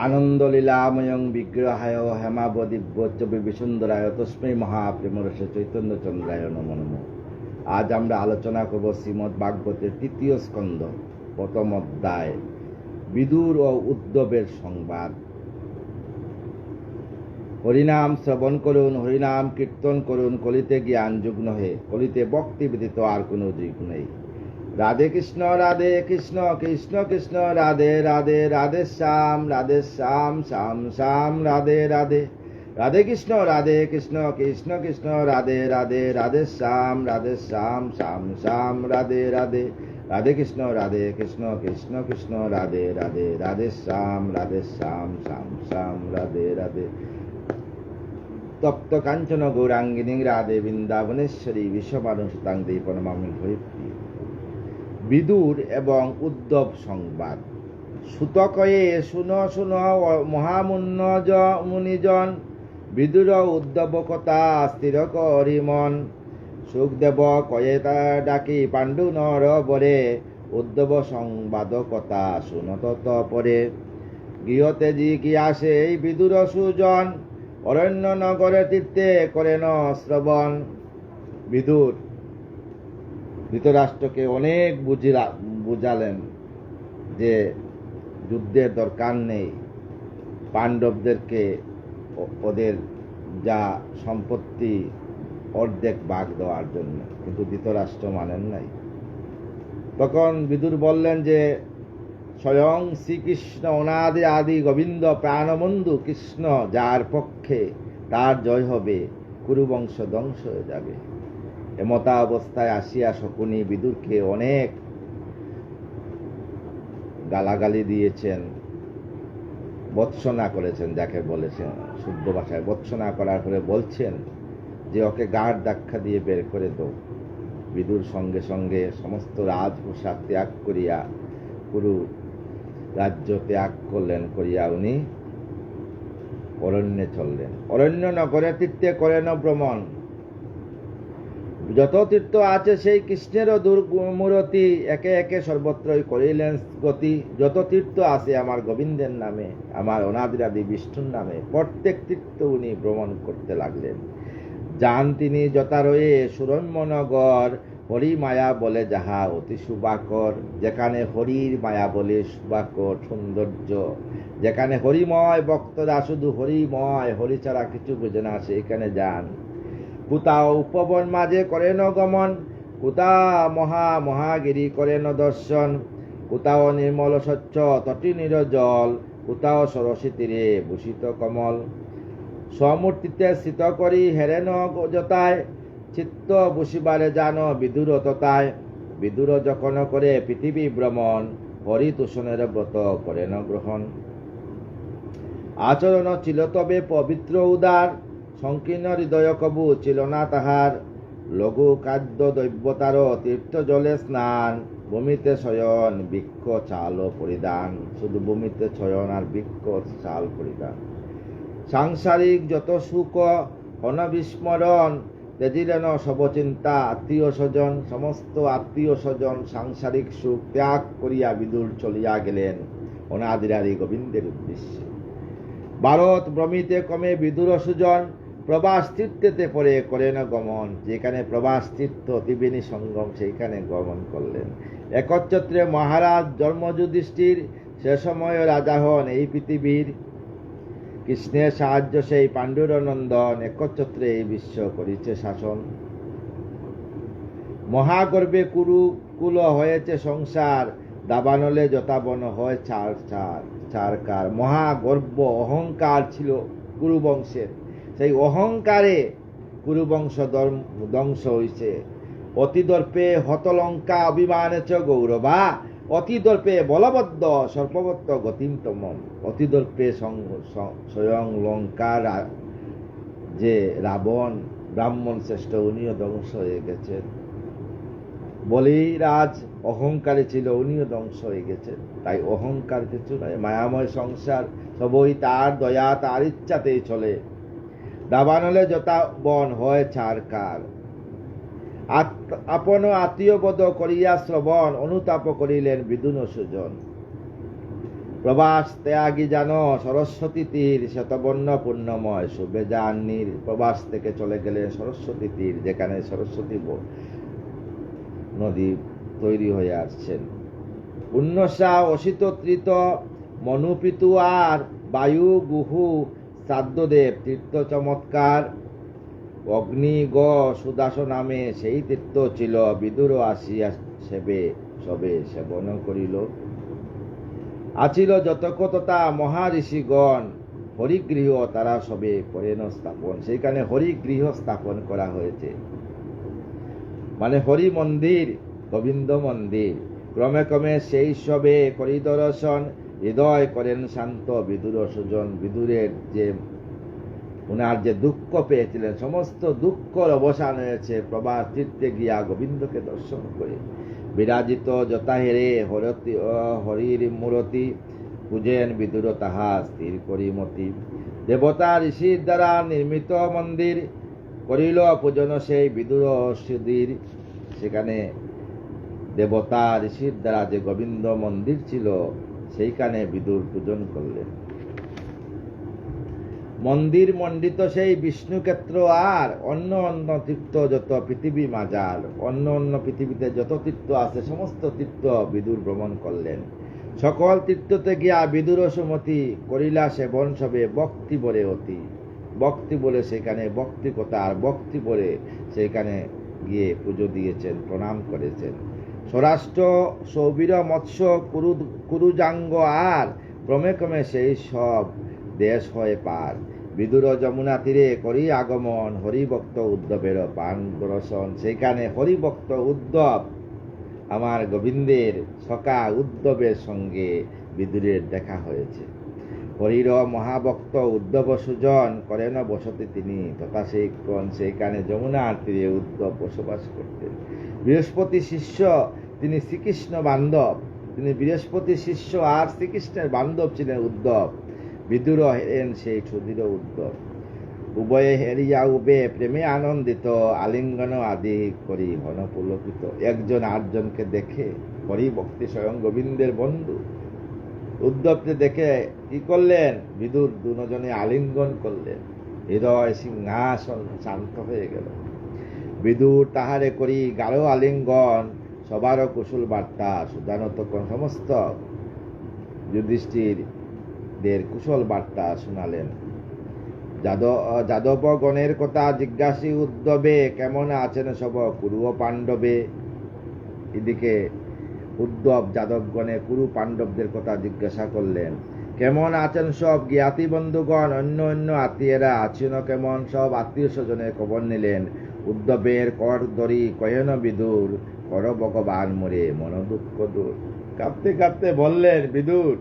আনন্দলীলাময়ং বিগ্রহায় হেমাবদিব্য বিসুন্দরায় তস্মৈ মহাপ্রেমরসে চৈতন্যচন্দ্রায় নমো নমঃ। আজ আমরা আলোচনা করব শ্রীমদ্ ভাগবতের ৩য় স্কন্ধ ১ম অধ্যায় বিদুর ও উদ্ধবের সংবাদ। হরিনাম শ্রবণ করুন, হরিনাম কীর্তন করুন, কলিতে জ্ঞান যুগ নহে, কলিতে ভক্তি ব্যতীত আর কোনো যুগ নেই। রাধে কৃষ্ণ কৃষ্ণ কৃষ্ণ রাধে রাধে, রাধে শ্যাম শ্যাম শ্যাম রাধে রাধে। রাধে কৃষ্ণ কৃষ্ণ কৃষ্ণ রাধে রাধে, রাধে শ্যাম শ্যাম শ্যাম রাধে রাধে। রাধে কৃষ্ণ কৃষ্ণ কৃষ্ণ রাধে রাধে, রাধে শ্যাম শ্যাম শ্যাম রাধে রাধে। তপ্ত কাঞ্চন গৌরাঙ্গিনী রাধে বৃন্দাবনেশ্বরী বিশ্বমানুষতাং দেবী পরমামি হরিপ্রিয়। বিদুর এবং উদ্ধব সংবাদ। সুতকয়ে শুনো শুনো মহামুন্নজ মুনিজন, বিদুর উদ্ধব কথা স্থির করি মন। সুখদেব কয়ে ডাকি পাণ্ডু নর বরে, উদ্ধব সংবাদ কথা শুনত পরে। গৃহতে জি কি আসে এই বিদুর সুজন, অরণ্য নগরে তীর্থে করেন শ্রবণ। বিদুর ধৃতরাষ্ট্রকে অনেক বুঝালেন যে যুদ্ধের দরকার নেই, পাণ্ডবদেরকে ওদের যা সম্পত্তি অর্ধেক ভাগ দেওয়ার জন্য, কিন্তু ধৃতরাষ্ট্র মানেন নাই। তখন বিদুর বললেন যে স্বয়ং শ্রীকৃষ্ণ অনাদি আদি গোবিন্দ প্রাণবন্ধু কৃষ্ণ, যার পক্ষে তার জয় হবে, কুরুবংশ ধ্বংস হয়ে যাবে। এমতা অবস্থায় আসিয়া শকুনি বিদুরকে অনেক গালাগালি দিয়েছেন, বৎসনা করেছেন, যাকে বলেছেন শুদ্ধ ভাষায় বৎসনা করার পরে বলছেন যে ওকে গাঢ় ধাক্কা দিয়ে বের করে দাও। বিদুর সঙ্গে সঙ্গে সমস্ত রাজপ্রসাদ ত্যাগ করিয়া কুরু রাজ্য ত্যাগ করিয়া উনি অরণ্যে চললেন। অরণ্য নগরে তীর্থে করেন ভ্রমণ। যত তীর্থ আছে সেই কৃষ্ণেরও দুর্মূরতি, একে একে সর্বত্রই করিলেন গতি। যত তীর্থ আছে আমার গোবিন্দের নামে, আমার অনাদিরাদি বিষ্ণুর নামে, প্রত্যেক তীর্থ উনি ভ্রমণ করতে লাগলেন। যান তিনি যথারয়ে সুরম্যনগর, হরি মায়া বলে যাহা অতি শুভাকর। যেখানে হরির মায়া বলে শুভাকর সৌন্দর্য, যেখানে হরিময় ভক্তরা শুধু হরিময়, হরি ছাড়া কিছু বোঝে না, সেইখানে যান। কুতাও উপবন মাঝে করেন গমন, কুতা মহাগিরি করেন দর্শন। কুতাও নির্মল স্বচ্ছ তটি নিরজল, কুতাও সরসী তীরে ভূষিত কমল। স্বমূর্তিতে স্থিত করি হেরেন যতায়, চিত্ত বসিবারে জানো বিদুর ততায়। বিদুর যখন করে পৃথিবী ভ্রমণ, হরি তুষণের ব্রত করেন গ্রহণ। আচরণ ছিল তবে পবিত্র উদার, সংকীর্ণ হৃদয় কবু ছিল না তাহার। লঘু খাদ্য দৈব্যতার তীর্থ জলে স্নান, ভূমিতে শয়ন বৃক্ষ চাল পরিধান। শুধু ভূমিতে শয়ন আর বৃক্ষ চাল পরিধান। সাংসারিক যত সুখ অনবিস্মরণ, তেজিলেন সবচিন্তা আত্মীয় স্বজন। সমস্ত আত্মীয় স্বজন সাংসারিক সুখ ত্যাগ করিয়া বিদুর চলিয়া গেলেন অনাদিরাদি গোবিন্দের উদ্দেশ্যে। ভারত ভ্রমিতে কমে বিদুর সুজন, প্রবাস তীর্থেতে পরে করেন গমন। যেখানে প্রবাস তীর্থ ত্রিবেণী সঙ্গম, সেইখানে গমন করলেন। একচ্ছত্রে মহারাজ জন্ম যুধিষ্ঠির, সে সময় রাজা হন এই পৃথিবীর। কৃষ্ণের সাহায্য সেই পাণ্ডুর নন্দন, একচ্ছত্রে এই বিশ্ব করিছে শাসন। মহাগর্বে কুরুকুল হয়েছে সংসার, দাবানলে যথাবন হয় চারকার। মহাগর্ব অহংকার ছিল কুরুবংশের, সেই অহংকারে কুরুবংশ ধ্বংস হইছে। অতিদর্পে হতলঙ্কা অভিমানেচ গৌরবা, অতিদর্পে বলবদ্ধ সর্ববত্ত গতিম তমম। অতিদর্পে স্বয়ং লঙ্কার যে রাবণ ব্রাহ্মণ শ্রেষ্ঠ, উনিও ধ্বংস হয়ে গেছেন। বলিরাজ অহংকারী ছিল, উনিও ধ্বংস হয়ে গেছেন। তাই অহংকার কিছু নয়, মায়াময় সংসার সবই তার দয়া, তার ইচ্ছাতেই চলে। দাবানলে যথা বন হয় ছারকার। আপন আত্মীয় বোধ করিয়া শ্রবণ, অনুতাপ করিলেন বিদুন সুজন। প্রবাস ত্যাগী জানো সরস্বতী তীর শতবর্ণ পূর্ণময় শুভে জাহান্নির। প্রবাস থেকে চলে গেলেন সরস্বতী তীর, যেখানে সরস্বতী নদী তৈরি হয়ে আসছেন। উন্নসা অসিত তৃত মনুপিতু আর বায়ু গুহু শ্রাদ্ধদেব তীর্থ চমৎকার। অগ্নি গ সুদাস নামে সেই তীর্থ ছিল, বিদুর আসিয়া সবে সেবন করিল। আছিল যতক তথা মহাঋষিগণ, হরিগৃহ তারা সবে করেন স্থাপন। সেইখানে হরিগৃহ স্থাপন করা হয়েছে, মানে হরি মন্দির, গোবিন্দ মন্দির। ক্রমে ক্রমে সেই সবে করি দর্শন, হৃদয় করেন শান্ত বিদুর সুজন। বিদুরের যে উনার যে দুঃখ পেয়েছিলেন, সমস্ত দুঃখর অবসান হয়েছে প্রবাস তীর্থে গিয়া গোবিন্দকে দর্শন করে। বিরাজিত যথাহেরে হরির মূরতি, পূজেন বিদুর তাহা স্থির করিমতি। দেবতা ঋষির দ্বারা নির্মিত মন্দির, করিল পূজন সেই বিদুর সুধীর। সেখানে দেবতা ঋষির দ্বারা যে গোবিন্দ মন্দির ছিল, সেইখানে বিদুর পূজন করলেন। মন্দির মণ্ডিত সেই বিষ্ণুক্ষেত্র আর অন্য অন্য তীর্থ যত পৃথিবী মাজার, অন্য অন্য পৃথিবীতে যত তীর্থ আছে সমস্ত তীর্থ বিদুর ভ্রমণ করলেন। সকল তীর্থতে গিয়া বিদুর সুমতি, করিলা সেবন সবে ভক্তি বলে অতি। ভক্তি বলে সেখানে ভক্তি কথা, আর ভক্তি বলে সেখানে গিয়ে পুজো দিয়েছেন, প্রণাম করেছেন। স্বরাষ্ট্র সৌবীর মৎস্য কুরুজাঙ্গ আর, ক্রমে ক্রমে সেই সব দেশ হয়ে পার। বিদুর যমুনা তীরে করি আগমন, হরিভক্ত উদ্ধবের পান দর্শন। সেখানে হরিভক্ত উদ্ধব, আমার গোবিন্দের সখা উদ্ধবের সঙ্গে বিদুরের দেখা হয়েছে। হরির মহাভক্ত উদ্ধব সুজন, করেন বসতি তিনি তথা সেইখানে যমুনার তীরে উদ্ধব বসবাস করতেন। বৃহস্পতি শিষ্য তিনি শ্রীকৃষ্ণ বান্ধব, তিনি বৃহস্পতি শিষ্য আর শ্রীকৃষ্ণের বান্ধব ছিলেন উদ্ধব। বিদুর হেরেন সেই সুদৃঢ় উদ্ধব, উভয়ে হেরিয়া উবে প্রেমে আনন্দিত, আলিঙ্গন আদি করি হন পুলকিত। একজন আটজনকে দেখে, হরিভক্তি স্বয়ং গোবিন্দের বন্ধু, উদ্ধবকে দেখে কি করলেন, বিদুর দুজনে আলিঙ্গন করলেন। হৃদয় সিংহাসন শান্ত হয়ে গেল। বিদুর তাহারে করি গাঢ় আলিঙ্গন, সবার কুশল বার্তা সুদানত সমস্ত যুধিষ্ঠির দের কুশল বার্তা শোনালেন। যাদব গণের কথা জিজ্ঞাসী উদ্ধবে, কেমন আছেন সব কুরু পাণ্ডবে। এদিকে উদ্ধব যাদবগণে কুরু পাণ্ডবদের কথা জিজ্ঞাসা করলেন, কেমন আছেন সব জ্ঞাতি বন্ধুগণ, অন্য অন্য আত্মীয়রা আছেন কেমন। সব আত্মীয় স্বজনের খবর নিলেন। উদ্ধবের কর ধরি কহেন বিদুর, কর ভগবান মোরে মন দুঃখ দূর। কাঁপতে কাঁপতে বললেন বিদুর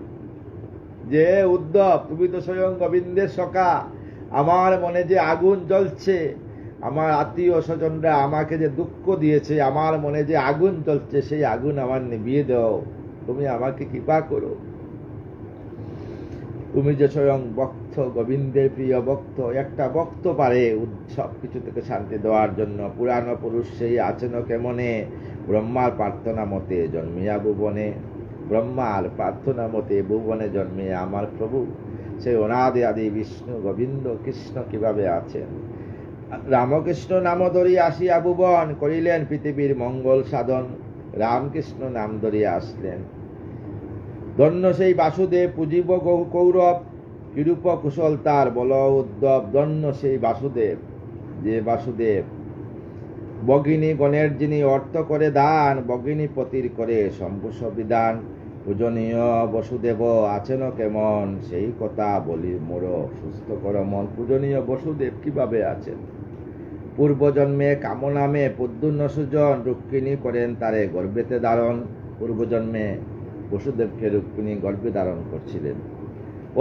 যে, উদ্ধব তুমি তো স্বয়ং গোবিন্দের সখা, আমার মনে যে আগুন জ্বলছে, আমার আত্মীয় স্বজনরা আমাকে যে দুঃখ দিয়েছে, আমার মনে যে আগুন জ্বলছে, সেই আগুন আমার নিভিয়ে দাও, তুমি আমাকে কৃপা করো। তুমি যে স্বয়ং ভক্ত, গোবিন্দের প্রিয় ভক্ত, একটা ভক্ত পারে সব কিছু থেকে শান্তি দেওয়ার জন্য। পুরাণ পুরুষ সেই আছেন কেমনে, ব্রহ্মার প্রার্থনা মতে জন্মিয়া ভুবনে। ব্রহ্মার প্রার্থনা মতে ভুবনে জন্মে আমার প্রভু, সেই অনাদি আদি বিষ্ণু গোবিন্দ কৃষ্ণ কিভাবে আছেন। রামকৃষ্ণ নাম ধরি আসিয়া ভুবন, করিলেন পৃথিবীর মঙ্গল সাধন। রামকৃষ্ণ নাম ধরিয়া আসলেন। ধন্য সেই বাসুদেব, পুজিব কৌরব, কিরূপ কুশল তার বল উদ্ধব। ধন্য সেই বাসুদেব, যে বাসুদেব ভগিনী গণের যিনি অর্থ করে দান, ভগিনী পতির করে সম্পুষ বিধান। পূজনীয় বসুদেব আছেন কেমন, সেই কথা বলি মোর সুস্থ কর মন। পূজনীয় বসুদেব কিভাবে আছেন, পূর্বজন্মে কামনামে পদ্মুন্ন সুজন, রুক্মিণী করেন তারে গর্ভেতে ধারণ। পূর্বজন্মে বসুদেবকে রুক্মিণী গর্ভে ধারণ করছিলেন।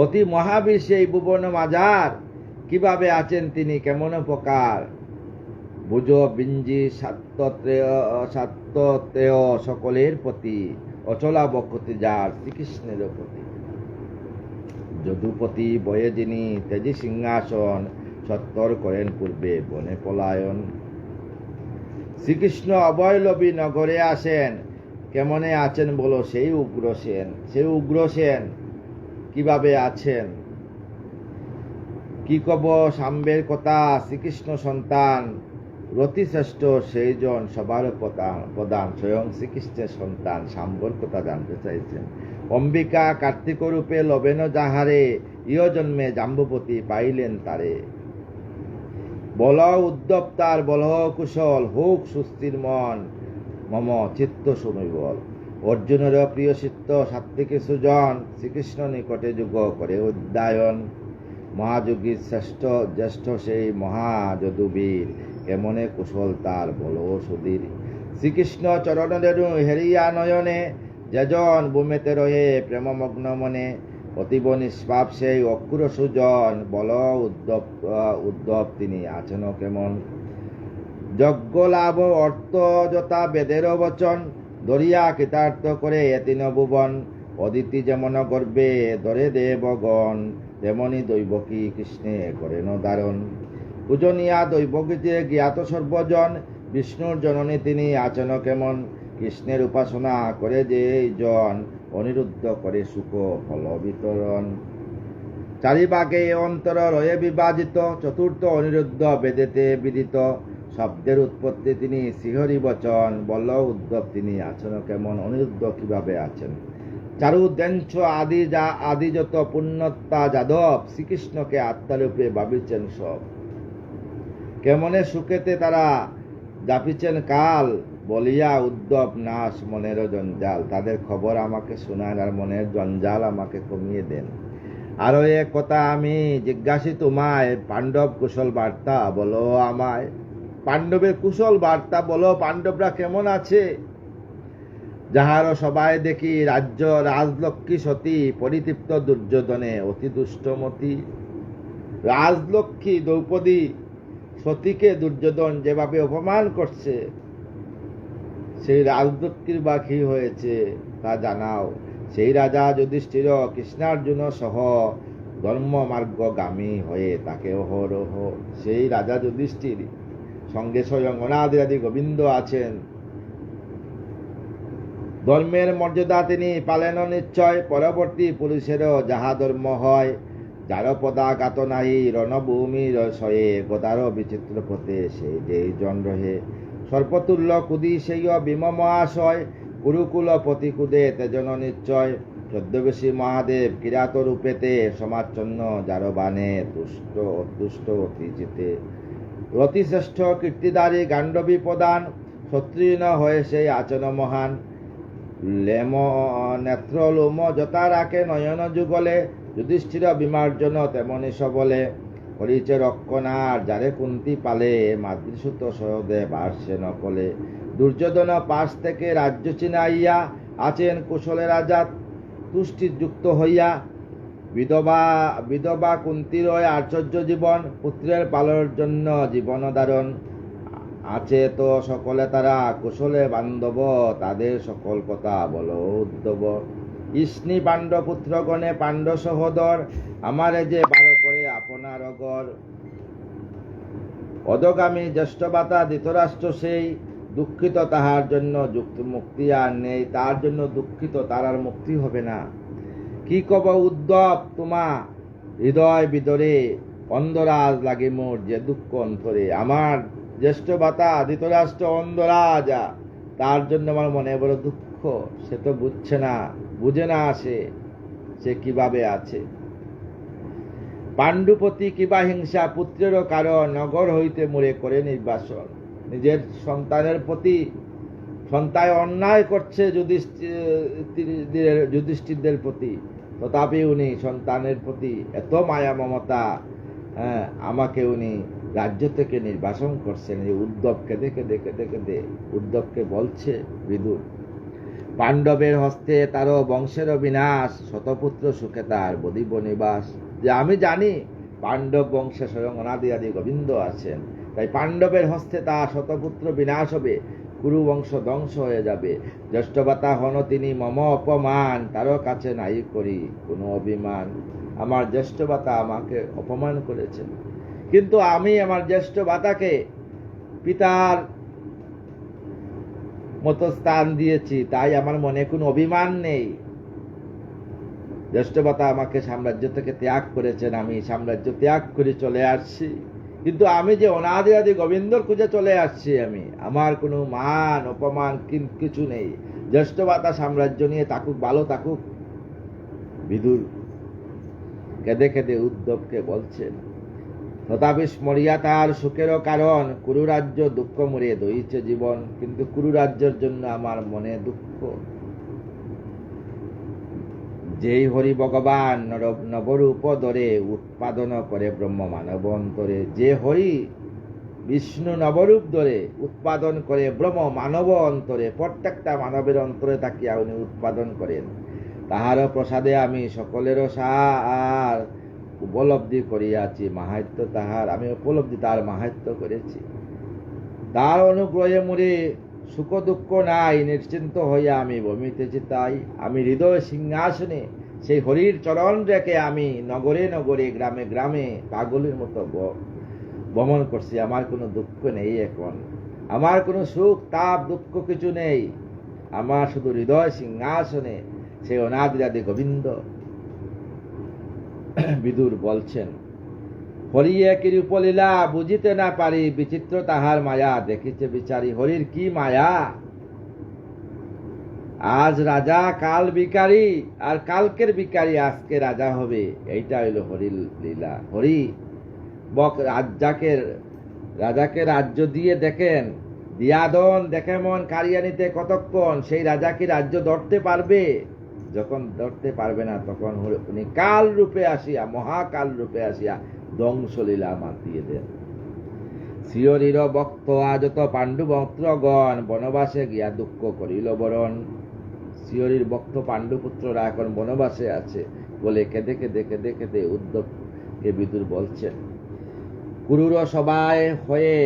অতি মহাবীর সেই ভুবন মাজার, কিভাবে আছেন তিনি কেমন প্রকার। ভুজ বিঞ্জি সাত্তত্রেয় সকলের প্রতি, অচলা বক্ষতি যার শ্রীকৃষ্ণের প্রতি। যদুপতি বয়ে যিনি তেজি সিংহাসন, সত্তর করেন পূর্বে বনে পলায়ন। শ্রীকৃষ্ণ অভয়লবী নগরে আসেন, কেমনে আছেন বলো সেই উগ্রসেন। সেই উগ্রসেন কিভাবে আছেন। কি কব সাম্যের কথা, শ্রীকৃষ্ণ সন্তান রতিশ্রেষ্ঠ সেইজন সবার প্রধান স্বয়ং শ্রীকৃষ্ণের সন্তান সাম্যর কথা জানতে চাইছেন। অম্বিকা কার্তিক রূপে লবেন যাহারে, ইহ জন্মে জাম্বুপতি পাইলেন তারে। বল উদ্ধব তার বল কুশল, হোক সুস্থির মন মম চিত্ত সুনির্বল। অর্জুনের প্রিয় চিত্ত সাত্বিকী সুজন, শ্রীকৃষ্ণ নিকটে যুগ করে উদ্যায়ন। মহাযোগী শ্রেষ্ঠ জ্যেষ্ঠ সেই মহাযদুবীর, কেমনে কুশল তার বল সুধীর। শ্রীকৃষ্ণ চরণ রেণু হেরিয়া নয়নে, যেজন ভূমেতে রহে প্রেমমগ্ন মনে। অতীব নিষ্পাপ সেই অক্ষুর সুজন, বল উদ্ধব তিনি আছেন কেমন। যজ্ঞ লাভ অর্থ যথা বেদের বচন, দরিয়া কৃতার্থ করে তিন ভুবন। অদিতি যেমন গর্বে ধরে দেবগণ, তেমনি দৈবকী কৃষ্ণে করেন ধারণ। পূজনীয়া দৈবকীতে জ্ঞাত সর্বজন, বিষ্ণুর জননী তিনি আছেন কেমন। কৃষ্ণের উপাসনা করে যে জন, অনিরুদ্ধ করে সুখ ফল বিতরণ। চারিভাগে অন্তর রয়ে বিভাজিত, চতুর্থ অনিরুদ্ধ বেদেতে বিদিত। শব্দের উৎপত্তি তিনি শ্রীহরি বচন, বল উদ্ধব তিনি আছেন কেমন। অনিরুদ্ধ কিভাবে আছেন। চারু দেঞ্চ আদি যত পুণ্যত্তা যাদব, শ্রীকৃষ্ণকে আত্মারূপে ভাবিছেন সব। কেমনে সুখেতে তারা জাপিছেন কাল, বলিয়া উদ্ধব নাশ মনের জঞ্জাল। তাদের খবর আমাকে শোনান, আর মনের জঞ্জাল আমাকে কমিয়ে দেন। আরো এক কথা আমি জিজ্ঞাসি তোমায়, পাণ্ডব কুশল বার্তা বলো আমায়। পাণ্ডবের কুশল বার্তা বলো, পাণ্ডবরা কেমন আছে। যাহারও সবাই দেখি রাজ্য রাজলক্ষ্মী সতী, পরিতৃপ্ত দুর্যোধনে অতি দুষ্টমতি। রাজলক্ষ্মী দ্রৌপদী সতীকে দুর্যোধন যেভাবে অপমান করছে, সেই রাজলক্ষ্মীর বা কি হয়েছে তা জানাও। সেই রাজা যুধিষ্ঠির কৃষ্ণার্জুন সহ ধর্ম মার্গগামী হয়ে তাকে অহরহ। সেই রাজা যুধিষ্ঠির সঙ্গে স্বয়ং অনাদি গোবিন্দ আছেন। ধর্মের মর্যাদা তিনি পালেন নিশ্চয়, পরবর্তী পুরুষেরও যাহা ধর্ম হয়। যার পদাঘাত নাহি রণভূমির শয়ে, গদারও বিচিত্র পথে সেই যেই জন রহে। সর্পতুল্য কুদি সেই ভীম মহাশয়, কুরুকুল পতিকুদে তেজন নিশ্চয়। ছদ্মবেশী মহাদেব কিরাত রূপেতে, সমাচ্ছন্ন যার বানে তুষ্ট অতুষ্ট অতি চিতে। রতিশ্রেষ্ঠ কীর্তিদারী গাণ্ডবী প্রদান, শত্রুহীন হয়ে সেই আচন মহান। লেম নেত্র লোম যথা রাখে নয়ন যুগলে, যুধিষ্ঠির বিমার্জন তেমনি সবলে। করিছে রক্ষণার যারে কুন্তি পালে, মাতৃসুত সহদেব আর সে নকলে। দুর্যোধন পাশ থেকে রাজ্য চিনাইয়া, আছেন কুশলের রাজা তুষ্টিযুক্ত হইয়া। বিধবা কুন্তির আশ্চর্য জীবন, পুত্রের পালনের জন্য জীবন ধারণ। আছে তো সকলে তারা কুশলে বান্ধব, তাদের সকল কথা বলো উদ্ধব। ইষ্ণি পাণ্ডব পুত্রগণে পাণ্ড সহোদর, আমারে যে বার করে আপনার অগর। অধগামী জ্যেষ্ঠ বাতা ধৃতরাষ্ট্র সেই, দুঃখিত তাহার জন্য যুক্ত মুক্তি আর নেই। তার জন্য দুঃখিত, তার আর মুক্তি হবে না। কি কব উদ্ধব তোমা হৃদয় বিদরে, অন্ধরাজ লাগে মোর যে দুঃখ অন্তরে। আমার জ্যেষ্ঠ বাতা ধৃতরাষ্ট্র অন্ধরাজা, তার জন্য আমার মনে বড় দুঃখ। সে তো বুঝছে না, বুঝে না সে কিভাবে আছে। পাণ্ডুপতি কিবা হিংসা পুত্রেরও কারণ, নগর হইতে মোরে করে নির্বাসন। নিজের সন্তানের প্রতি সন্তান অন্যায় করছে যুধিষ্ঠিরদের প্রতি, তথাপি উনি সন্তানের প্রতি এত মায়া মমতা, আমাকে উনি রাজ্য থেকে নির্বাসন করছেন। এই উদ্ধবকে দেখে উদ্ধবকে বলছে বিদুর, পাণ্ডবের হস্তে তারও বংশের বিনাশ, শতপুত্র সুখে তার বদিব নিবাস। যে আমি জানি পাণ্ডব বংশে স্বয়ং অনাদি আদি গোবিন্দ আছেন, তাই পাণ্ডবের হস্তে তার শতপুত্র বিনাশ হবে, কুরু বংশ ধ্বংস হয়ে যাবে। জ্যেষ্ঠবাতা হন তিনি মম অপমান, তারও কাছে নাই করি কোনো অভিমান। আমার জ্যেষ্ঠবাতা আমাকে অপমান করেছেন, কিন্তু আমি আমার জ্যেষ্ঠবাতাকে পিতার মতো স্থান দিয়েছি, তাই আমার মনে কোনো অভিমান নেই। জ্যেষ্ঠবাতা আমাকে সাম্রাজ্য থেকে ত্যাগ করেছেন, আমি সাম্রাজ্য ত্যাগ করে চলে আসছি, কিন্তু আমি যে অনাদি আদি গোবিন্দর খুঁজে চলে আসছি, আমি আমার কোনো মান অপমান কিছু নেই। জ্যেষ্ঠবাতা সাম্রাজ্য নিয়ে থাকুক, ভালো থাকুক। বিদুর কেঁদে কেঁদে উদ্ধবকে বলছেন, তথাপি স্মরিয়া তার সুখেরও কারণ, কুরুরাজ্য দুঃখ মরে দইছে জীবন, কিন্তু কুরুরাজ্যের জন্য আমার মনে দুঃখ। যেই হরি ভগবান নবরূপ ধরে উৎপাদন করে ব্রহ্ম মানব অন্তরে, যে হরি বিষ্ণু নবরূপ ধরে উৎপাদন করে ব্রহ্ম মানব অন্তরে, প্রত্যেকটা মানবের অন্তরে থাকিয়া উনি উৎপাদন করেন, তাহারও প্রসাদে আমি সকলেরও সার উপলব্ধি করিয়াছি, মাহাত্ম্য তাহার আমি উপলব্ধি তার মাহাত্ম্য করেছি। তার অনুগ্রহে মোরে সুখ দুঃখ নাই, নিশ্চিন্ত হইয়া আমি ভ্রমিতেছি, তাই আমি হৃদয় সিংহাসনে সেই হরির চরণ রেখে আমি নগরে নগরে গ্রামে গ্রামে পাগলের মতো ভ্রমণ করছি। আমার কোনো দুঃখ নেই এখন, আমার কোনো সুখ তাপ দুঃখ কিছু নেই, আমার শুধু হৃদয় সিংহাসনে সেই অনাদিরাদি গোবিন্দ। বিদুর বলছেন, হরি একই রূপলীলা বুঝিতে না পারি, বিচিত্র তাহার মায়া দেখিছে বিচারি। হরির কি মায়া! আজ রাজা কাল ভিখারি, আর কালকের ভিখারি আজকে রাজা হবে, এইটা হইল হরির লীলা। হরি রাজাকে রাজ্য দিয়ে দেখেন, দিয়াদন দেখে মন কারিয়া নিতে কতক্ষণ, সেই রাজা কি রাজ্য ধরতে পারবে? যখন ধরতে পারবে না, তখন উনি কাল রূপে আসিয়া, মহাকাল রূপে আসিয়া ধ্বংসলীলা মাতিয়ে দেন। শ্রীহরির ভক্ত আজত পাণ্ডুপুত্রগণ বনবাসে গিয়া দুঃখ করিল বরণ। শ্রীহরির ভক্ত পাণ্ডুপুত্ররা এখন বনবাসে আছে বলে কেঁদে কেঁদে কেঁদে কেঁদে উদ্ধবকে বিদুর বলছেন, কুরুর সবাই হয়ে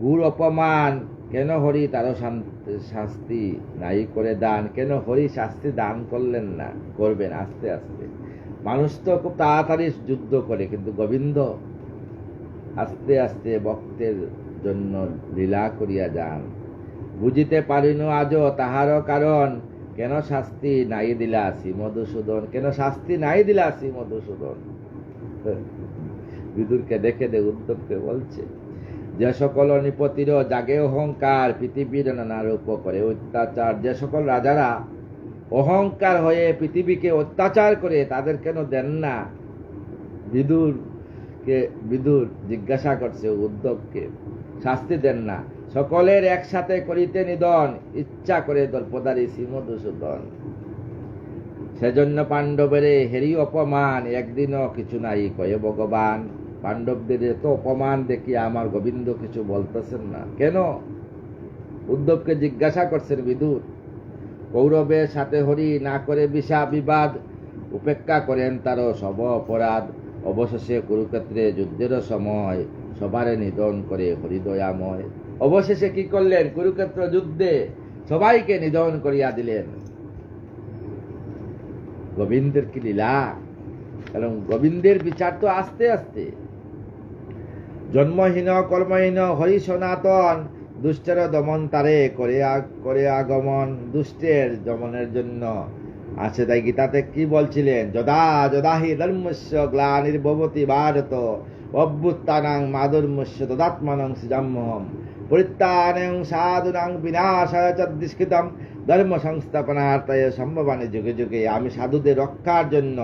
গুর অপমান, কেন হরি তারও শাস্তি নাই করে দান? কেন হরি শাস্তি দান করলেন না? করবেন আস্তে আস্তে। মানুষ তো খুব তাড়াতাড়ি যুদ্ধ করে, কিন্তু গোবিন্দ আস্তে আস্তে ভক্তের জন্য লীলা করিয়া যান। বুঝিতে পারিন আজও তাহারও কারণ, কেন শাস্তি নাই দিলা শ্রী মধুসূদন? কেন শাস্তি নাই দিলা শ্রী মধুসূদন? বিদুরকে দেখে দে উদ্ধবকে বলছে, যে সকল নৃপতির জাগে অহংকার, পৃথিবীর নানা রূপ করে অত্যাচার। যে সকল রাজারা অহংকার হয়ে পৃথিবীকে অত্যাচার করে, তাদের কেন দেন না? বিদুর জিজ্ঞাসা করছে উদ্ধবকে, শাস্তি দেন না? সকলের একসাথে করিতে নিধন, ইচ্ছা করে দর্পদারী শ্রী মধুসূদন। সেজন্য পাণ্ডবের হেরি অপমান, একদিনও কিছু নাই কয়ে ভগবান। পাণ্ডবদের এত অপমান দেখি আমার গোবিন্দ কিছু বলতেছেন না কেন? উদ্ধবকে জিজ্ঞাসা করছেন বিদুর। কৌরবের সাথে হরি না করে বিবাদ, উপেক্ষা করেন তারও সব অপরাধ। অবশেষে কুরুক্ষেত্রে যুদ্ধের সময় সবারে নিধন করে হরিদয়াময়। অবশেষে কি করলেন? কুরুক্ষেত্র যুদ্ধে সবাইকে নিধন করিয়া দিলেন। গোবিন্দের কি লীলা! কারণ গোবিন্দের বিচার তো আস্তে আস্তে। জন্মহীন কর্মহীন হরি সনাতন, দুষ্টের দমন তারে করে আগমন। দুষ্টের দমনের জন্য আছে, তাই গীতাতে কি বলছিলেন? যদা যদাহি ধর্মস্য গ্লানির্ভবতি ভারত, অভ্যুত্থানাং মাধুর্মস্য তদাত্মানং সৃজাম্যহম, পরিত্রাণাং সাধুনাং বিনাশায় চ দুষ্কৃতম, ধর্ম সংস্থাপনার্থায় সম্ভবানি যুগে যুগে। আমি সাধুদের রক্ষার জন্য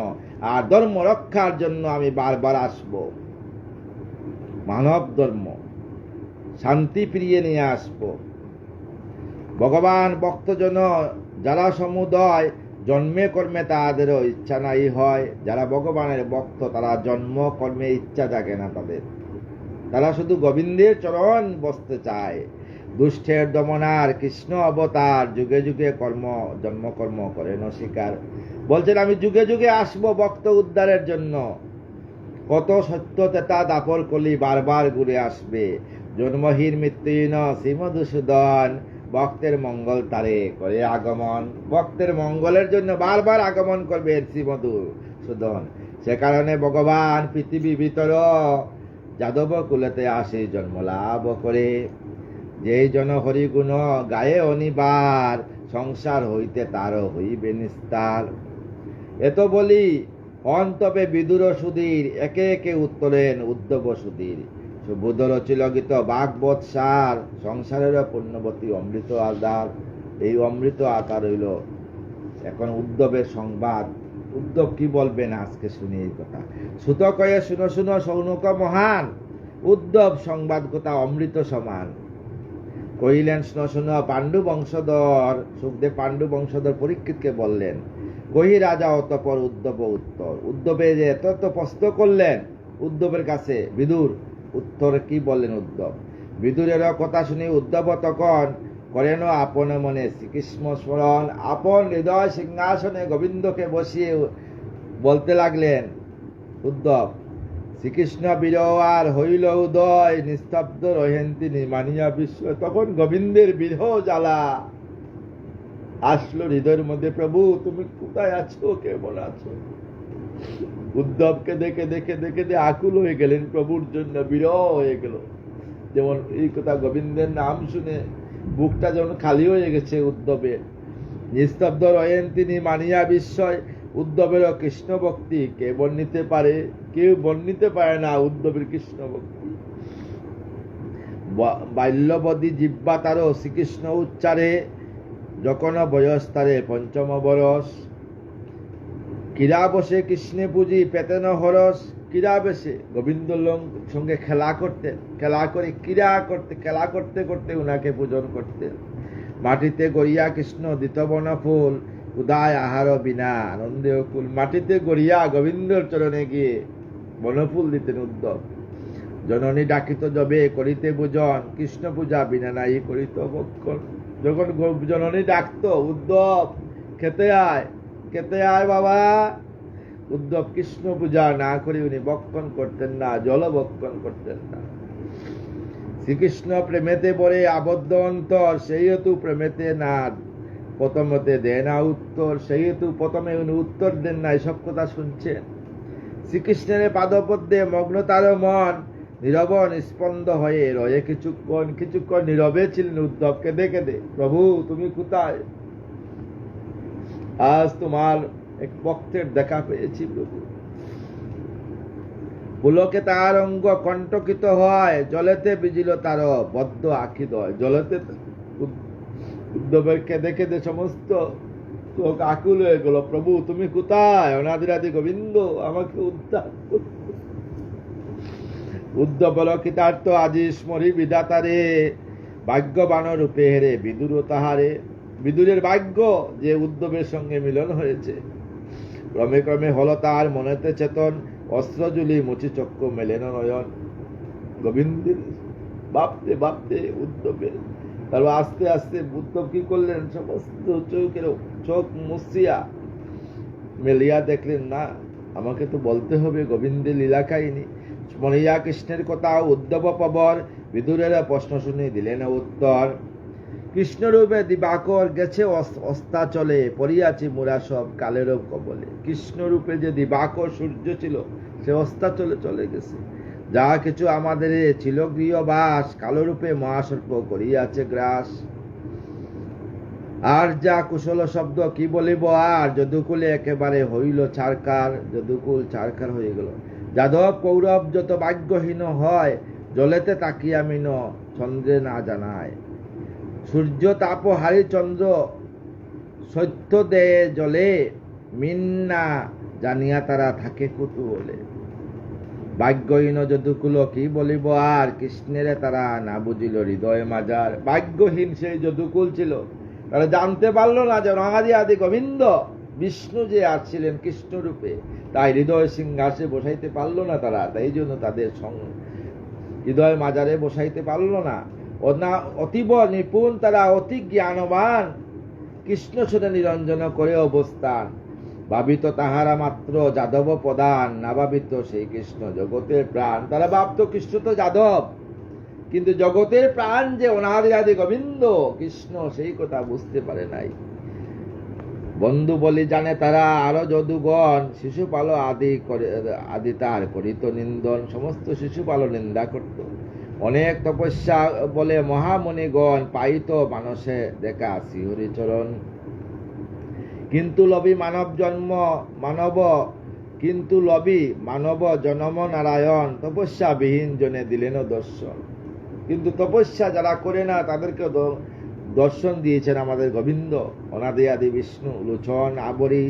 আর ধর্ম রক্ষার জন্য আমি বারবার আসব। মানব ধর্ম শান্তি ফিরিয়ে নিয়ে আসব। ভগবান ভক্তজন যারা সমুদয়, জন্মে কর্মে তাদেরও ইচ্ছা নাই হয়। যারা ভগবানের ভক্ত, তারা জন্ম কর্মে ইচ্ছা জাগে না তাদের, তারা শুধু গোবিন্দের চরণ বসতে চায়। দুষ্টের দমনার কৃষ্ণ অবতার, যুগে যুগে জন্মকর্ম করেন অস্বীকার। বলছেন আমি যুগে যুগে আসব ভক্ত উদ্ধারের জন্য। কত সত্য তেতা দাপর কলি বারবার ঘুরে আসবে। জন্মহীন মৃত্যুহীন শ্রী মধুসূদন, ভক্তের মঙ্গল তারে করে আগমন। ভক্তের মঙ্গলের জন্য বারবার আগমন করবে শ্রী মধুসূদন। সে কারণে ভগবান পৃথিবী ভিতর যাদব কুলেতে আসে জন্ম লাভ করে। যেই জন হরিগুণ গায়ে অনিবার, সংসার হইতে তার হইবে নিস্তার। এত বলি অন্তবে বিদুর সুধীর, একে একে উত্তরেন উদ্ধব সুধীর। সুবোধর চিলগিত বাগবৎ সার, সংসারের পুণ্যবতী অমৃত আধার। এই অমৃত আধার হইল এখন উদ্ধবের সংবাদ। উদ্ধব কি বলবেন আজকে শুনি এই কথা। সুত কয়ে শুনো শুনো সৌনক মহান, উদ্ধব সংবাদ কথা অমৃত সমান। কহিলেন শুনো শুনো পাণ্ডু বংশধর। সুখদেব পাণ্ডু বংশধর পরীক্ষিতকে বললেন। কহি রাজা অতপর উদ্ধব উত্তর। উদ্ধবে যে এত প্রশ্ন করলেন উদ্ধবের কাছে বিদুর, উত্তর কি বললেন উদ্ধব। বিদুরের কথা শুনে উদ্ধব তখন করেন আপন মনে শ্রীকৃষ্ণ স্মরণ। আপন হৃদয় সিংহাসনে গোবিন্দকে বসিয়ে বলতে লাগলেন উদ্ধব, শ্রীকৃষ্ণ বিরহ আর হইল উদয়, নিস্তব্ধ রহেন তিনি মানিয়া বিশ্ব। তখন গোবিন্দের বিরহ জ্বালা আসলো হৃদয়ের মধ্যে। প্রভু তুমি কোথায় আছো, কেমন আছো? উদ্ধবকে দেখে দেখে দেখে আকুল হয়ে গেলেন, প্রভুর জন্য বিরহ হয়ে গেল। যেমন এই কথা গোবিন্দের নাম শুনে বুকটা যেমন খালি হয়ে গেছে উদ্ধবের। নিস্তব্ধ রয়েন তিনি মানিয়া বিস্ময়। উদ্ধবেরও কৃষ্ণ ভক্তি কে বর্ণিতে পারে? কেউ বর্ণিতে পারে না উদ্ধবের কৃষ্ণ ভক্তি। বাল্যবদী জিহ্বা তারও শ্রীকৃষ্ণ উচ্চারে, যখন বয়স তারে পঞ্চম বরস। ক্রীড়া বসে কৃষ্ণে পুঁজি পেতেন হরস। ক্রীড়া বেশে গোবিন্দ সঙ্গে খেলা করতেন, খেলা করে খেলা করতে করতে উনাকে পূজন করতেন। মাটিতে গড়িয়া কৃষ্ণ দিত বন ফুল, উদয় আহার বিনা আনন্দে কুল। মাটিতে গড়িয়া গোবিন্দর চরণে গিয়ে বনফুল দিতেন উদ্ধব। জননী ডাকিত যবে করিতে পূজন, কৃষ্ণ পূজা বিনা নাই করিত ভক্ষণ। যখন জননী ডাকত উদ্ধব খেতে আয় বাবা, উদ্ধব কৃষ্ণ পূজা না করে উনি ভক্ষণ করতেন না, জল ভক্ষণ করতেন না। শ্রীকৃষ্ণ প্রেমেতে পড়ে আবদ্ধ অন্তর, সেই হেতু প্রেমেতে না প্রথমতে দেয় না উত্তর। সেই হেতু প্রথমে উনি উত্তর দেন না। এসব কথা শুনছেন। শ্রীকৃষ্ণের পাদপদ্মে মগ্ন তার মন, নীরব নিস্পন্দ হয়ে রয়ে কিছুক্ষণ নীরবে ছিলেন উদ্ধব কেঁদে কেঁদে। প্রভু তুমি কোথায়? আজ তোমার এক ভক্তের দেখা পেয়েছি প্রভু। পুলকে তার অঙ্গ কণ্টকিত হয়, জলেতে বিজিল তার বদ্ধ আখিদয়। জলেতে উদ্ধবের কেঁদে কেঁদে সমস্ত চোখ আকুল হয়ে গেল। প্রভু তুমি কোথায়? অনাদিরাদি গোবিন্দ আমাকে উদ্ধার করো। উদ্ধব কৃতার্থ আজি স্মরি বিধাতারে, ভাগ্যবান রূপে হেরে বিদুর তাহারে। বিদুরের ভাগ্য যে উদ্ধবের সঙ্গে মিলন হয়েছে। ক্রমে ক্রমে হল তার মনেতে চেতন, অস্ত্রজুলি মুচি চক্র মেলেন নয়ন। গোবিন্দের ভাবতে ভাবতে উদ্ধবের তারপর আস্তে আস্তে উদ্ধব কি করলেন, সমস্ত চোখ মুছিয়া মেলিয়া দেখলেন না, আমাকে তো বলতে হবে গোবিন্দের লীলা কাহিনী। মনিয়া কৃষ্ণের কথা উদ্ধব পবর, বিদুরের প্রশ্ন শুনে দিলেন উত্তর। কৃষ্ণরূপে দিবাকর গেছে অস্তাচলে, পড়িয়াছি মোরা সব কালের কবলে। কৃষ্ণরূপে যে দিবাকর সূর্য ছিল সে অস্তাচলে চলে গেছে। যা কিছু আমাদের ছিল গৃহবাস, কালরূপে মহাসর্প করিয়াছে গ্রাস। আর যা কুশল শব্দ কি বলিব আর, যদুকুলে একেবারে হইল ছারকার। যদুকুল ছারকার হয়ে গেল। যাদব কৌরব যত ভাগ্যহীন হয়, জলেতে তাকিয়া মিন চন্দ্রে না জানায়। সূর্য তাপ হারি চন্দ্র সত্য দেয় জলে, মিন না জানিয়া তারা থাকে কুতূহলে। ভাগ্যহীন যদুকুল কি বলিব আর, কৃষ্ণের তারা না বুঝিল হৃদয় মাজার। ভাগ্যহীন সেই যদুকুল ছিল, তারা জানতে পারলো না যে অনাদি আদি গোবিন্দ বিষ্ণু যে আসছিলেন কৃষ্ণ রূপে, তাই হৃদয় সিংহাসে বসাইতে পারলো না তারা। তাই জন্য তাদের হৃদয় মাজারে বসাইতে পারলো না। অতীব নিপুণ তারা, অতি জ্ঞানবান, কৃষ্ণ শুনে নিরঞ্জন করে অবস্থান। ভাবিত তাহারা মাত্র যাদব প্রধান, না ভাবিত সেই কৃষ্ণ জগতের প্রাণ। তারা ভাবত কৃষ্ণ তো যাদব, কিন্তু জগতের প্রাণ যে অনাদি আদি গোবিন্দ কৃষ্ণ, সেই কথা বুঝতে পারে নাই। বন্ধু বলি জানে তারা আরো যদুগণ, শিশুপাল আদি তার করিত নিন্দন। সমস্ত শিশুপাল নিন্দা করত। অনেক তপস্যা বলে মহামণিগণ, পাইত মানসে দেখা শ্রীহরিচরণ। কিন্তু লবি মানব জনম নারায়ণ তপস্যাবিহীন জনে দিলেন দর্শন। কিন্তু তপস্যা যারা করে না তাদেরকে দর্শন দিয়েছেন আমাদের গোবিন্দ। অনাদি আদি বিষ্ণু লোচন আবরি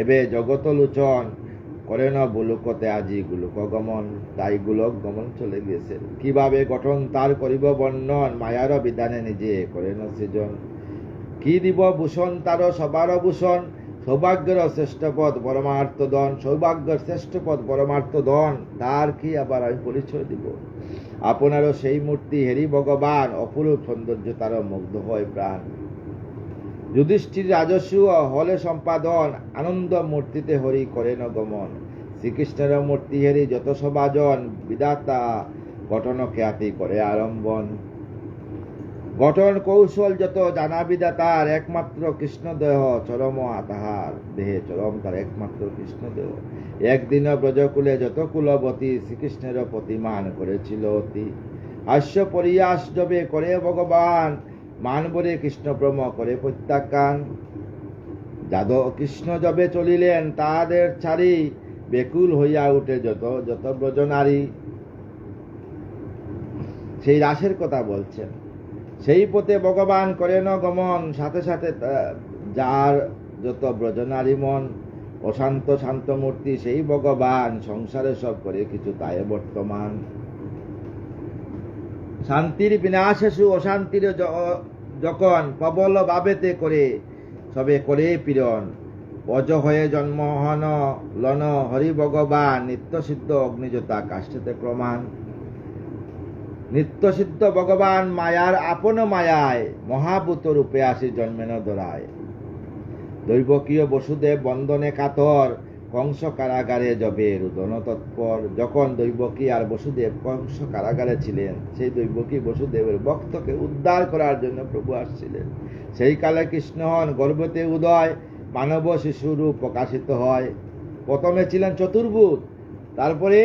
এবে জগত লোচন করেন বুলুকতে আজি গুলুক গমন। তাই গোলক গমন চলে গিয়েছে। কিভাবে গঠন তার করিব বর্ণন, মায়ার বিধানে নিজে করেন সৃজন। কি দিব ভূষণ তার সবার ভূষণ, সৌভাগ্যের শ্রেষ্ঠ পদ পরমার্থ দন। সৌভাগ্যের শ্রেষ্ঠ পদ পরমার্থ দন, তার কি আবার আমি পরিচয় দিব। আপনারও সেই মূর্তি হেরি ভগবান, অপরূপ সৌন্দর্য তার মুগ্ধ হয় প্রাণ। যুধিষ্ঠির রাজস্ব হলে সম্পাদন, আনন্দ মূর্তিতে হরি করেন গমন। শ্রীকৃষ্ণের মূর্তি হেরি যত সবাজন, বিধাতা গঠন খ্যাতি করে আরম্ভন। গঠন কৌশল যত জানা বিধাতার, একমাত্র কৃষ্ণ দেহ চরম তাহার। দেহে চরম তার একমাত্র কৃষ্ণ দেহ। একদিন ব্রজকুলে যত কুলবতী, শ্রীকৃষ্ণের প্রতিমান করেছিল অতি। হাস্য পরিয়াস জবে করে ভগবান, মানবরে কৃষ্ণ ব্রহ্ম করে প্রত্যাখ্যান। কৃষ্ণ যবে চলিলেন তাদের ছাড়ি, বেকুল হইয়া উঠে যত যত ব্রজনারী। সেই রাসের কথা বলছেন। সেই পথে ভগবান করেন গমন, সাথে সাথে যার যত ব্রজনারী মন। অশান্ত শান্ত মূর্তি সেই ভগবান, সংসারে সব করে কিছু তাই বর্তমান। শান্তির বিনাশেষু অশান্তির যখন, প্রবল ভাবেতে করে সবে করে পীড়ন। অজ হয়ে জন্মহন লন হরি ভগবান, নিত্যসিদ্ধ অগ্নিজতা কাষ্ঠেতে প্রমাণ। নিত্যসিদ্ধ ভগবান মায়ার আপন মায়ায়, মহাভূত রূপে আসি জন্মেন ধরায়। দৈবকীয় বসুদেব বন্দনে কাতর, কংস কারাগারে যবে রুদন তৎপর। যখন দৈবকী আর বসুদেব কংস কারাগারে ছিলেন, সেই দৈবকী বসুদেবের ভক্তকে উদ্ধার করার জন্য প্রভু আসছিলেন। সেই কালে কৃষ্ণ হন গর্ভতে উদয়, মানব শিশু রূপ প্রকাশিত হয়। প্রথমে ছিলেন চতুর্ভুজ, তারপরে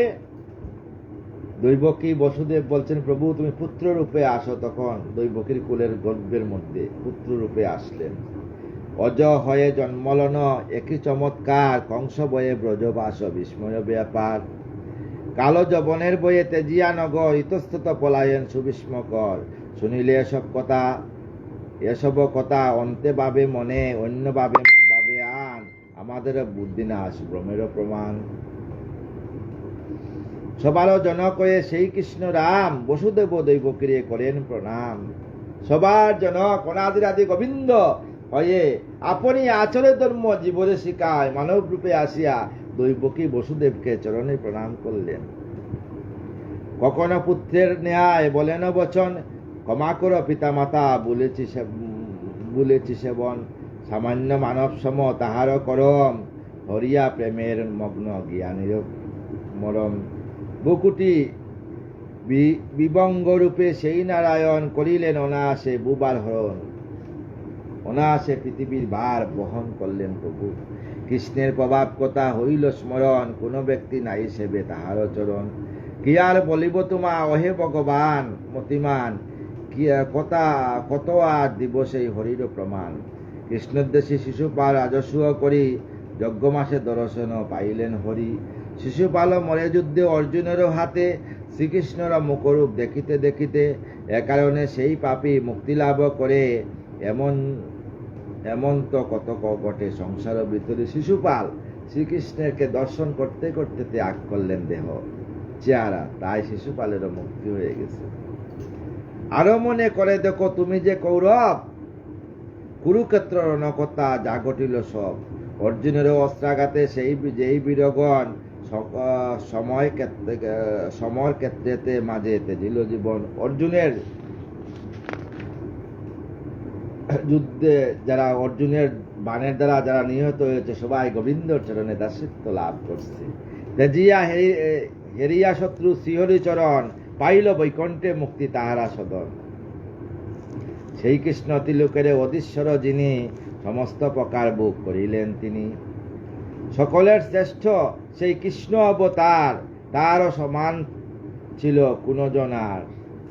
দৈবকী বসুদেব বলছেন প্রভু তুমি পুত্র রূপে আসো। তখন দৈবকীর কুলের গর্ভের মধ্যে পুত্র রূপে আসলেন। অজ হয়ে জন্মলন একই চমৎকার, কংস বয়ে ব্রজবাস বিস্ময় ব্যাপার। কালো যবনের বয়ে তেজিয়া নগর, ইতস্তত পলায়ন সুবিস্মকর। শুনিলে এসব কথা অন্তে ভাবে মনে, অন্য ভাবে আন। আমাদের বুদ্ধি নাশ ভ্রমের প্রমাণ। সবারও জনক হয়ে সেই কৃষ্ণ রাম, বসুদেব দৈবকীরে করেন প্রণাম। সবার জনক অনাদি আদি গোবিন্দ হয়ে, আপনি আচরে ধর্ম জীবনে শিখায়। মানব রূপে আসিয়া দৈবকী বসুদেবকে চরণে প্রণাম করলেন। কখনো পুত্রের ন্যায় বলেন বচন, ক্ষমা কর পিতা মাতা বলেছি সেবন। সামান্য মানব সম তাহার করম, হরিয়া প্রেমের মগ্ন জ্ঞানীর মরম। বুকুটি বিবঙ্গ রূপে সেই নারায়ণ, করিলেন অনায়াসে বুবার হরণ। অনায়াসে পৃথিবীর ভার বহন করলেন প্রভু। কৃষ্ণের প্রভাব কথা হইল স্মরণ, কোন ব্যক্তি নাই সেবে তাহার চরণ। কি আর বলিব তোমা অহে ভগবান মতিমান, কত আর দিব সেই হরির প্রমাণ। কৃষ্ণোদ্দেশী শিশুপাল রাজস্ব করি, যজ্ঞ মাসে দর্শন পাইলেন হরি। শিশুপাল মরে যুদ্ধে অর্জুনেরও হাতে, শ্রীকৃষ্ণর মুখরূপ দেখিতে দেখিতে। এ কারণে সেই পাপী মুক্তি লাভ করে, এমন তো কত ঘটে সংসার ভিতরে। শিশুপাল শ্রীকৃষ্ণকে দর্শন করতে করতে ত্যাগ করলেন দেহ চেহারা, তাই শিশুপালেরও মুক্তি হয়ে গেছে। আরো মনে করে দেখো তুমি যে কৌরব, কুরুক্ষেত্র রণকথা যা ঘটিল সব। অর্জুনেরও অস্ত্রাঘাতে যেই বীরগণ, সমর ক্ষেত্রেতে মাঝে তেজিল জীবন। অর্জুনের যুদ্ধে অর্জুনের বাণের দ্বারা যারা নিহত হয়েছে, সবাই গোবিন্দর চরণে দাসত্ব লাভ করছে। তেজিয়া হেরিয়া শত্রু শ্রীহরি চরণ, পাইল বৈকুণ্ঠে মুক্তি তাহারা সদন। সেই কৃষ্ণ তিলকের অধীশ্বর যিনি, সমস্ত প্রকার ভোগ করিলেন তিনি। সকলের শ্রেষ্ঠ সেই কৃষ্ণ অবতার, তারও সমান ছিল কোন জনার।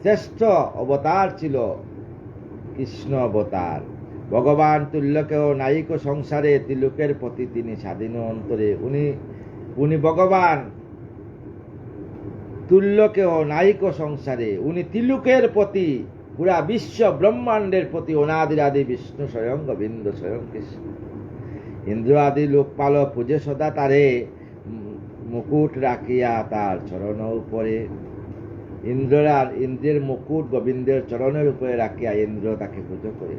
শ্রেষ্ঠ অবতার ছিল কৃষ্ণ অবতার। ভগবান তুল্যকেও নায়িক সংসারে, তিলকের প্রতি তিনি স্বাধীন অন্তরে। উনি ভগবান তুল্যকেও নায়িক সংসারে, উনি তিলকের প্রতি, পুরা বিশ্ব ব্রহ্মাণ্ডের প্রতি অনাদিরাদি বিষ্ণু স্বয়ং গোবিন্দ স্বয়ং কৃষ্ণ। ইন্দ্র আদি লোকপাল পূজে সদা তারে, মুকুট রাখিয়া তার চরণ উপরে। ইন্দ্রের মুকুট গোবিন্দের চরণের উপরে রাখিয়া ইন্দ্র তাকে পুজো করে।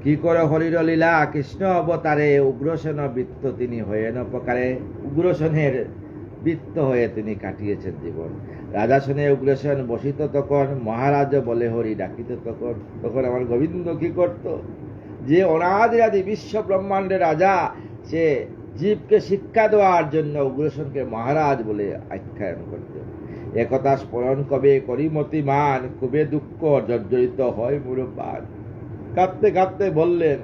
কি করে হরির লীলা, কৃষ্ণ অবতারে উগ্রসেন বৃত্ত তিনি হয়েন প্রকারে। উগ্রসেনের বৃত্ত হয়ে তিনি কাটিয়েছেন জীবন। রাজাসনে উগ্রসেন বসিত তখন, মহারাজ বলে হরি ডাকিত তখন। তখন আমার গোবিন্দ কি করত, যে অনাদিরাদি বিশ্ব ব্রহ্মাণ্ডের রাজা, সে জীবকে শিক্ষা দেওয়ার জন্য উগ্রসেনকে মহারাজ বলে আখ্যায়ন করত। একথা স্মরণ কবে করি মতিমান, খুবই দুঃখ জর্জরিত হয় মুরুপান। কাঁদতে কাঁদতে বললেন,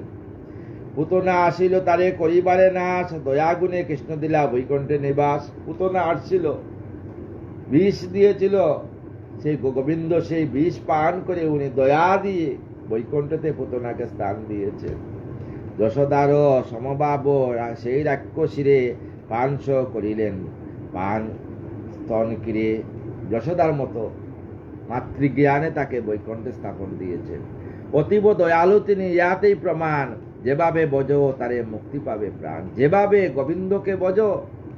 পুতনা আসিল তারে করিবারে নাশ, দয়াগুণে কৃষ্ণ দিলা বৈকুণ্ঠে নিবাস। পুতনা আসছিল, বিষ দিয়েছিল, সেই গোবিন্দ সেই বিষ পান করে উনি দয়া দিয়ে বৈকুণ্ঠতে পুতনাকে স্থান দিয়েছেন। যশোদার সমবাব সেই রাক্ষসীরে পাঞ্চ করিলেন, পান স্তন কিরে। যশোদার মতো মাতৃজ্ঞানে তাকে বৈকুণ্ঠে স্থাপন দিয়েছেন। অতীব দয়ালু তিনি, ইয়াতেই প্রমাণ, যেভাবে বোঝো তারে মুক্তি পাবে প্রাণ। যেভাবে গোবিন্দকে বোঝো,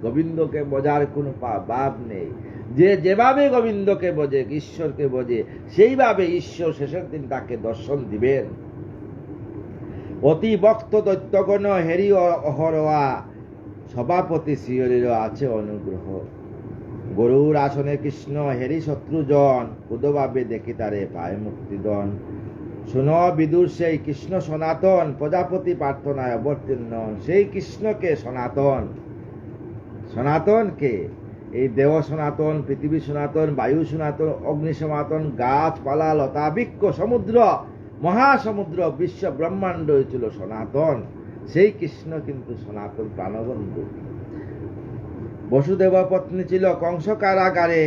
গোবিন্দকে বোঝার কোনো ভাব নেই। যেভাবে গোবিন্দকে বোঝে, ঈশ্বরকে বোঝে, সেইভাবে ঈশ্বর শেষের দিন তাকে দর্শন দিবেন। অতি ভক্ত দৈত্যগণ হেরি অহরওয়া, সভাপতি শ্রীহরির আছে অনুগ্রহ। গরুর আসনে কৃষ্ণ হেরি শত্রুজন, উদভাবে দেখি তারে পায় মুক্তিদন। শুন বিদুর সেই কৃষ্ণ সনাতন, প্রজাপতি প্রার্থনায় অবতীর্ণ। সেই কৃষ্ণকে সনাতন, সনাতনকে এই দেব সনাতন, পৃথিবী সনাতন, বায়ু সনাতন, অগ্নি সনাতন, গাছপালা লতা বৃক্ষ সমুদ্র মহাসমুদ্র বিশ্ব ব্রহ্মাণ্ড ছিল সনাতন। সেই কৃষ্ণ কিন্তু সনাতন প্রাণবন্ধু। বসুদেব পত্নী ছিল কংস কারাগারে,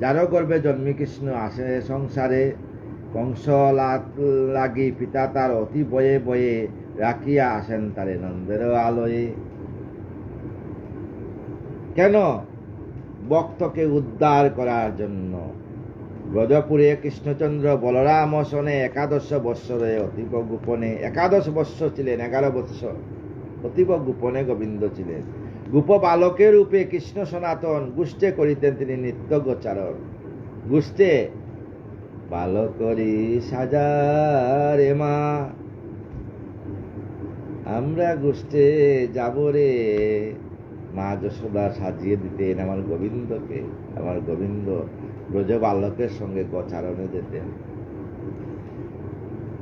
যার গর্ভে জন্মী কৃষ্ণ আসে সংসারে। কংস লাগি পিতা তার অতি বয়ে বয়ে, রাখিয়া আসেন তারে নন্দের আলোয়ে। কেন? ভক্তকে উদ্ধার করার জন্য। ব্রজপুরে কৃষ্ণচন্দ্র বলরাম সনে 11 বৎসরে অতীব গোপনে। 11 বৎসর ছিলেন, 11 বৎসর অতীব গোপনে গোবিন্দ ছিলেন। গোপ বালকের রূপে কৃষ্ণ সনাতন, গুষ্টে করিতেন তিনি নিত্য গোচারণ। গুষ্টে বালকরি সাজারে মা, আমরা গুষ্টে যাব রে। মা যশোদা সাজিয়ে দিতেন আমার গোবিন্দকে। আমার গোবিন্দ ব্রজ বালকের সঙ্গে গোচারণে যেতেন।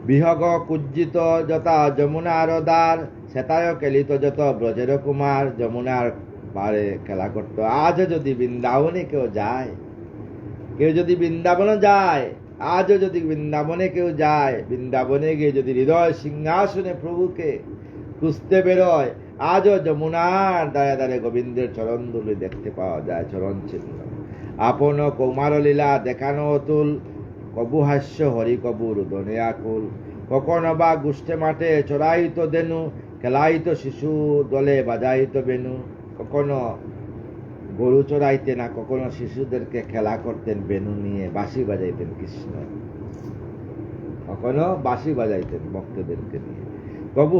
বিহগ কুজ্জিত যথা যমুনার দ্বার, শ্বেতায় কেলিত যত ব্রজের কুমার। যমুনার পারে খেলা করত। আজ যদি বৃন্দাবনে কেউ যায়, কেউ যদি বৃন্দাবনে যায়, আজও যদি বৃন্দাবনে কেউ যায়, বৃন্দাবনে গিয়ে যদি হৃদয় সিংহাসনে প্রভুকে খুঁজতে বেরোয়, আজও যমুনার দায়ে দাঁড়ে গোবিন্দের চরণ ধুলি দেখতে পাওয়া যায়, চরণ চিহ্ন। আপন কৌমার লীলা দেখানো অতুল, কবু হাস্য হরি কবু রুদনে আকুল। কখনো বা গুষ্ঠে মাঠে চড়াইত দেনু, খেলাইত শিশু দলে বাজাইত বেনু। কখনো গরু চড়াইতেন, না কখনো শিশুদেরকে খেলা করতেন বেনু নিয়ে, বাঁশি বাজাইতেন কৃষ্ণ। কখনো বাঁশি বাজাইতেন ভক্তদেরকে নিয়ে। কবু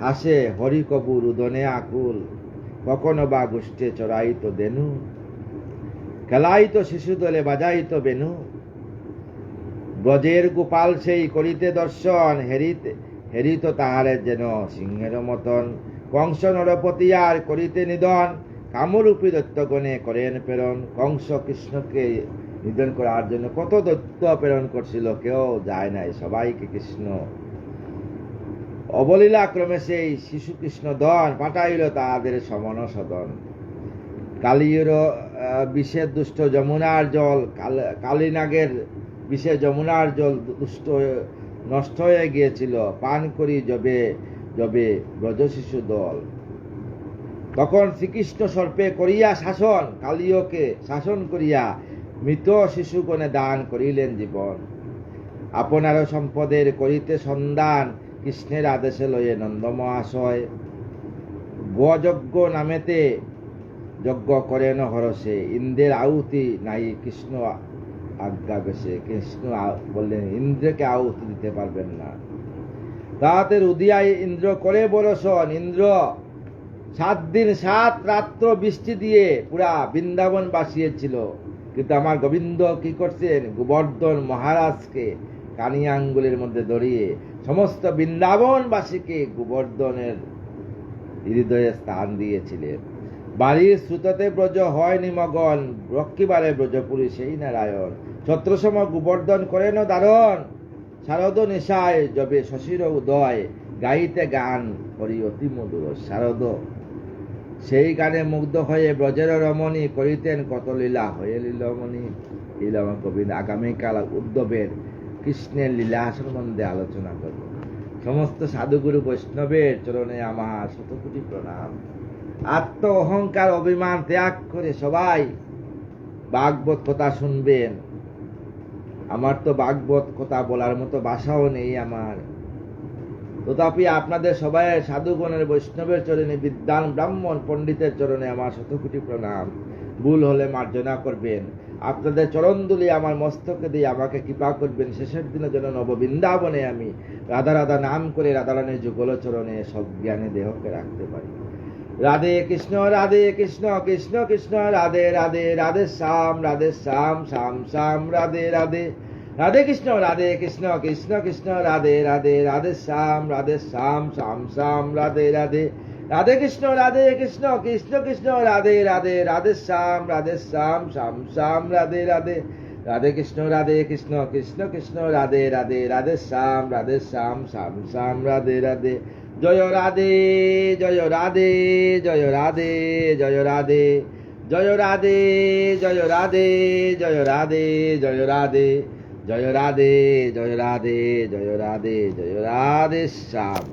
হাসে হরি কবু রুদনে আকুল। কখনো বা গোষ্ঠে চড়াইত দেনু, খেলাইত শিশু দলে বাজাইত বেনু। ব্রজের গোপাল সেই করিতে দর্শন, হেরিত তাহারে যেন সিংহের মতন। কংস নরপতি আর করিতে নিধন, কামরূপী দৈত্যগণে করেন প্রেরণ। কংস কৃষ্ণকে নিধন করার জন্য কত দৈত্য প্রেরণ করছিল, কেউ যায় নাই, সবাইকে কৃষ্ণ অবলীলা ক্রমে সেই শিশু কৃষ্ণ দন পাঠাইল তাহাদের সমন সদন। কালির বিষে দুষ্ট যমুনার জল, কালীনাগের বিষে যমুনার জল দুষ্ট নষ্ট হয়ে গিয়েছিল, পান করি যবে যবে ব্রজ শিশু দল। তখন শ্রীকৃষ্ণ সর্পে করিয়া শাসন, কালিয়কে শাসন করিয়া মৃত শিশুগণে দান করিলেন জীবন। আপনারও সম্পদের করিতে সন্ধান, কৃষ্ণের আদেশে লয়ে নন্দ মহাশয় গোযজ্ঞ নামেতে যজ্ঞ করেন হরসে, ইন্দ্রের আহুতি নাই কৃষ্ণ আজ্ঞা বেশে। কৃষ্ণ বললেন ইন্দ্রকে আহুতি দিতে পারবেন না। তাহাতে উদিয়ায় ইন্দ্র করে বরসন। ইন্দ্র 7 দিন 7 রাত্র বৃষ্টি দিয়ে পুরা বৃন্দাবন বাসিয়েছিল, কিন্তু আমার গোবিন্দ কি করছেন, গোবর্ধন মহারাজকে কানি আঙ্গুলের মধ্যে ধরিয়ে সমস্ত বৃন্দাবনবাসীকে গোবর্ধনের হৃদয়ে স্থান দিয়েছিলেন। বাড়ির শ্রুততে ব্রজ হয় নিমগন, রক্ষিবারে ব্রজপুরী সেই নারায়ণ। ছত্রসম গোবর্ধন করেন ধারণ, শারদ নিশায় যবে শশীর উদয়, গাইতে গান করি অতি মধুর। শারদ সেই গানে মুগ্ধ হয়ে ব্রজের রমণী করিতেন কত লীলা, হয়ে লীলমণি। এই আমার গোবিন্দ আগামীকাল উদ্ধবের কৃষ্ণের লীলা সম্বন্ধে আলোচনা করব। সমস্ত সাধুগুরু বৈষ্ণবের চরণে আমার শতকোটি প্রণাম। আত্ম অহংকার অভিমান ত্যাগ করে সবাই ভাগবত কথা শুনবেন। আমার তো ভাগবত কথা বলার মতো ভাষাও নেই আমার, তথাপি আপনাদের সবাই সাধুগণের বৈষ্ণবের চরণে, বিদ্বান ব্রাহ্মণ পণ্ডিতের চরণে আমার শতকোটি প্রণাম। ভুল হলে মার্জনা করবেন। আপনাদের চরণধুলি আমার মস্তকে দিয়ে আমাকে কৃপা করবেন, শেষের দিনে যেন নববৃন্দাবনে আমি রাধা রাধা নাম করে রাধারানীর যুগল চরণে সব জ্ঞানে দেহকে রাখতে পারি। রাধে কৃষ্ণ কৃষ্ণ কৃষ্ণ রাধে রাধে, রাধে শ্যাম শ্যাম শ্যাম রাধে রাধে। রাধে কৃষ্ণ কৃষ্ণ কৃষ্ণ রাধে রাধে, রাধে শ্যাম শ্যাম শ্যাম রাধে রাধে। রাধে কৃষ্ণ কৃষ্ণ কৃষ্ণ রাধে রাধে, রাধে শ্যাম শ্যাম শ্যাম রাধে রাধে। রাধে কৃষ্ণ কৃষ্ণ কৃষ্ণ রাধে রাধে, রাধে শ্যাম শ্যাম শ্যাম রাধে রাধে। জয় রাধে জয় রাধে জয় রাধে জয় রাধে জয় রাধে জয় রাধে জয় রাধে জয় রাধে জয় রাধে জয় রাধে জয় রাধে জয় রাধে শ্যাম।